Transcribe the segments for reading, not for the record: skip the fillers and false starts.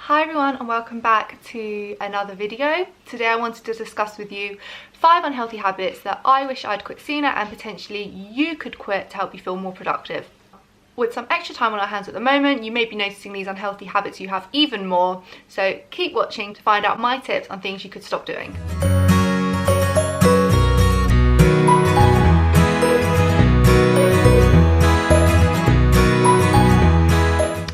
Hi everyone and welcome back to another video. Today I wanted to discuss with you 5 unhealthy habits that I wish I'd quit sooner and potentially you could quit to help you feel more productive. With some extra time on our hands at the moment, you may be noticing these unhealthy habits you have even more, so keep watching to find out my tips on things you could stop doing.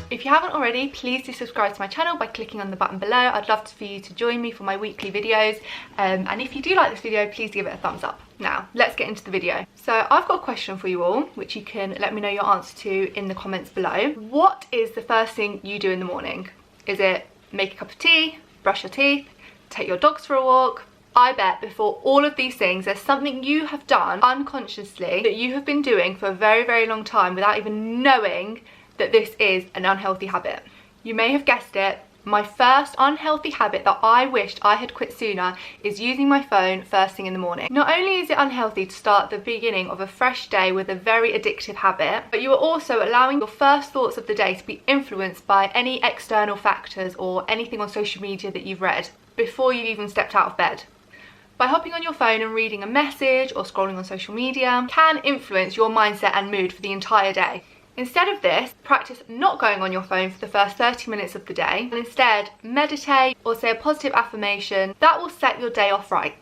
If you haven't already, please do subscribe to my channel by clicking on the button below. I'd love for you to join me for my weekly videos, and if you do like this video, please give it a thumbs up. Now, let's get into the video. So I've got a question for you all, which you can let me know your answer to in the comments below. What is the first thing you do in the morning? Is it make a cup of tea, brush your teeth, take your dogs for a walk? I bet before all of these things, there's something you have done unconsciously that you have been doing for a very, very long time without even knowing that this is an unhealthy habit. You may have guessed it. My first unhealthy habit that I wished I had quit sooner is using my phone first thing in the morning. Not only is it unhealthy to start the beginning of a fresh day with a very addictive habit, but you are also allowing your first thoughts of the day to be influenced by any external factors or anything on social media that you've read before you've even stepped out of bed. By hopping on your phone and reading a message or scrolling on social media can influence your mindset and mood for the entire day. Instead of this, practice not going on your phone for the first 30 minutes of the day, and instead meditate or say a positive affirmation that will set your day off right.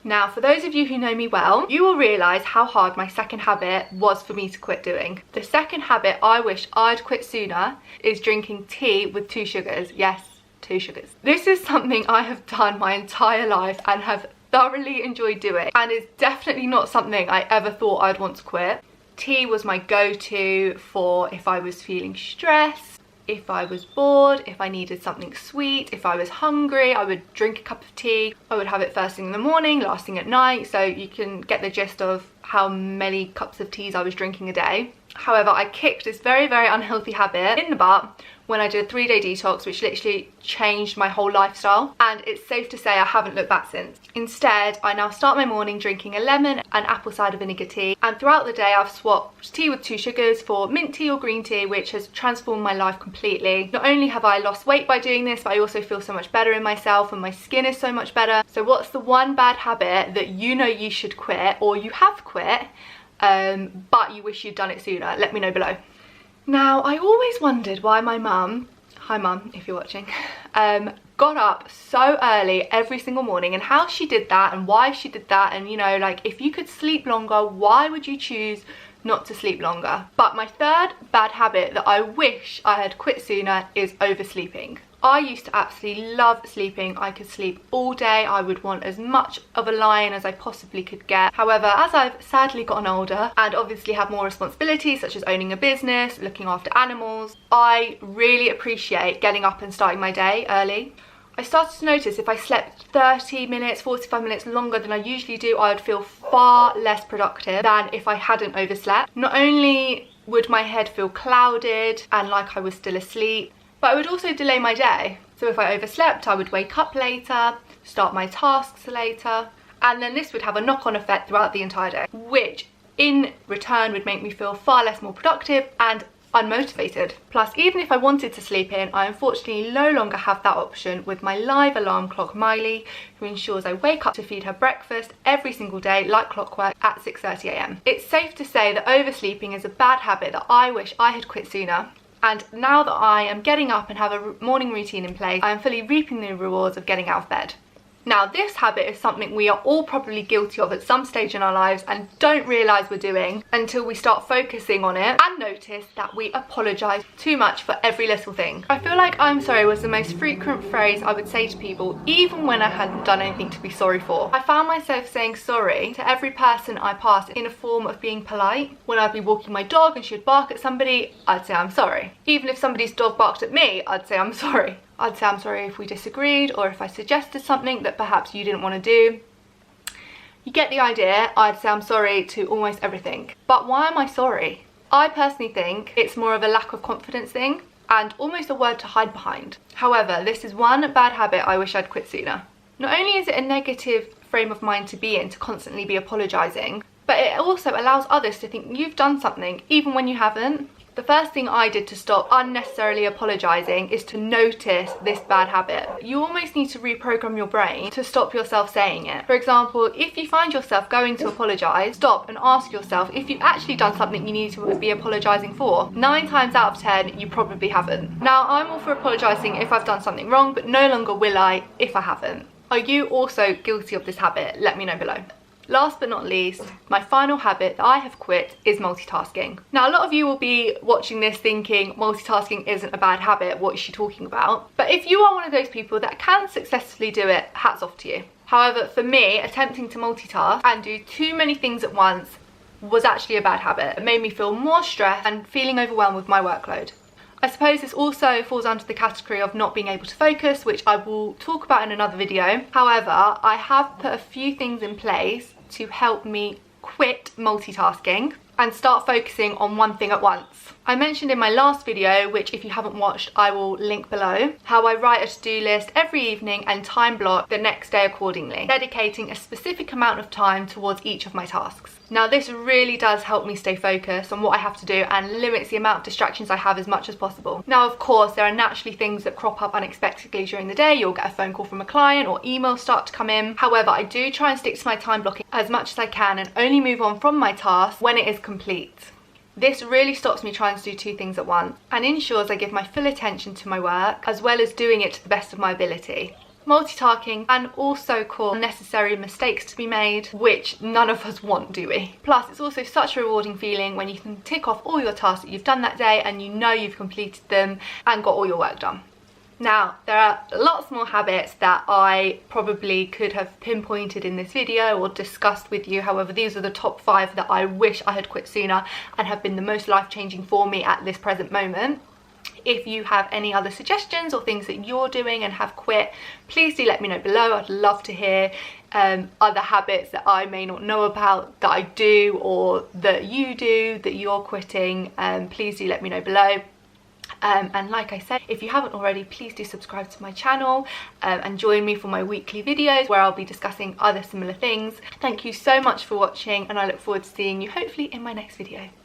Now, for those of you who know me well, you will realise how hard my second habit was for me to quit doing. The second habit I wish I'd quit sooner is drinking tea with 2 sugars. Yes, 2 sugars. This is something I have done my entire life and have thoroughly enjoyed doing, and is definitely not something I ever thought I'd want to quit. Tea was my go-to for if I was feeling stressed, if I was bored, if I needed something sweet, if I was hungry, I would drink a cup of tea. I would have it first thing in the morning, last thing at night, so you can get the gist of how many cups of teas I was drinking a day. However, I kicked this very, very unhealthy habit in the butt when I did a 3-day detox, which literally changed my whole lifestyle, and it's safe to say I haven't looked back since. Instead, I now start my morning drinking a lemon and apple cider vinegar tea, and throughout the day I've swapped tea with 2 sugars for mint tea or green tea, which has transformed my life completely. Not only have I lost weight by doing this, but I also feel so much better in myself and my skin is so much better. So what's the one bad habit that you know you should quit, or you have quit, but you wish you'd done it sooner? Let me know below. Now, I always wondered why my mum, hi mum if you're watching, got up so early every single morning and how she did that and why she did that, and you know, like, if you could sleep longer, why would you choose not to sleep longer? But my third bad habit that I wish I had quit sooner is oversleeping. I used to absolutely love sleeping. I could sleep all day. I would want as much of a lie-in as I possibly could get. However, as I've sadly gotten older and obviously have more responsibilities such as owning a business, looking after animals, I really appreciate getting up and starting my day early. I started to notice if I slept 30 minutes, 45 minutes longer than I usually do, I would feel far less productive than if I hadn't overslept. Not only would my head feel clouded and like I was still asleep, but I would also delay my day. So if I overslept, I would wake up later, start my tasks later, and then this would have a knock-on effect throughout the entire day, which in return would make me feel far less more productive and unmotivated. Plus, even if I wanted to sleep in, I unfortunately no longer have that option with my live alarm clock Miley, who ensures I wake up to feed her breakfast every single day like clockwork at 6:30 AM. It's safe to say that oversleeping is a bad habit that I wish I had quit sooner. And now that I am getting up and have a morning routine in place, I am fully reaping the rewards of getting out of bed. Now, this habit is something we are all probably guilty of at some stage in our lives and don't realise we're doing until we start focusing on it and notice that we apologise too much for every little thing. I feel like "I'm sorry" was the most frequent phrase I would say to people, even when I hadn't done anything to be sorry for. I found myself saying sorry to every person I passed in a form of being polite. When I'd be walking my dog and she would bark at somebody, I'd say "I'm sorry." Even if somebody's dog barked at me, I'd say "I'm sorry." I'd say "I'm sorry" if we disagreed or if I suggested something that perhaps you didn't want to do. You get the idea. I'd say "I'm sorry" to almost everything. But why am I sorry? I personally think it's more of a lack of confidence thing and almost a word to hide behind. However, this is one bad habit I wish I'd quit sooner. Not only is it a negative frame of mind to be in, to constantly be apologising, but it also allows others to think you've done something even when you haven't. The first thing I did to stop unnecessarily apologising is to notice this bad habit. You almost need to reprogram your brain to stop yourself saying it. For example, if you find yourself going to apologise, stop and ask yourself if you've actually done something you need to be apologising for. 9 times out of 10, you probably haven't. Now, I'm all for apologising if I've done something wrong, but no longer will I if I haven't. Are you also guilty of this habit? Let me know below. Last but not least, my final habit that I have quit is multitasking. Now, a lot of you will be watching this thinking multitasking isn't a bad habit, what is she talking about? But if you are one of those people that can successfully do it, hats off to you. However, for me, attempting to multitask and do too many things at once was actually a bad habit. It made me feel more stressed and feeling overwhelmed with my workload. I suppose this also falls under the category of not being able to focus, which I will talk about in another video. However, I have put a few things in place to help me quit multitasking and start focusing on one thing at once. I mentioned in my last video, which if you haven't watched, I will link below, how I write a to-do list every evening and time block the next day accordingly, dedicating a specific amount of time towards each of my tasks. Now, this really does help me stay focused on what I have to do and limits the amount of distractions I have as much as possible. Now, of course, there are naturally things that crop up unexpectedly during the day. You'll get a phone call from a client or emails start to come in. However, I do try and stick to my time blocking as much as I can and only move on from my task when it is complete. This really stops me trying to do 2 things at once and ensures I give my full attention to my work as well as doing it to the best of my ability. Multitasking can also cause unnecessary mistakes to be made, which none of us want, do we? Plus, it's also such a rewarding feeling when you can tick off all your tasks that you've done that day and you know you've completed them and got all your work done. Now, there are lots more habits that I probably could have pinpointed in this video or discussed with you. However, these are the top 5 that I wish I had quit sooner and have been the most life-changing for me at this present moment. If you have any other suggestions or things that you're doing and have quit, please do let me know below. I'd love to hear other habits that I may not know about that I do or that you do that you're quitting. Please do let me know below. And like I said, if you haven't already, please do subscribe to my channel and join me for my weekly videos where I'll be discussing other similar things. Thank you so much for watching and I look forward to seeing you hopefully in my next video.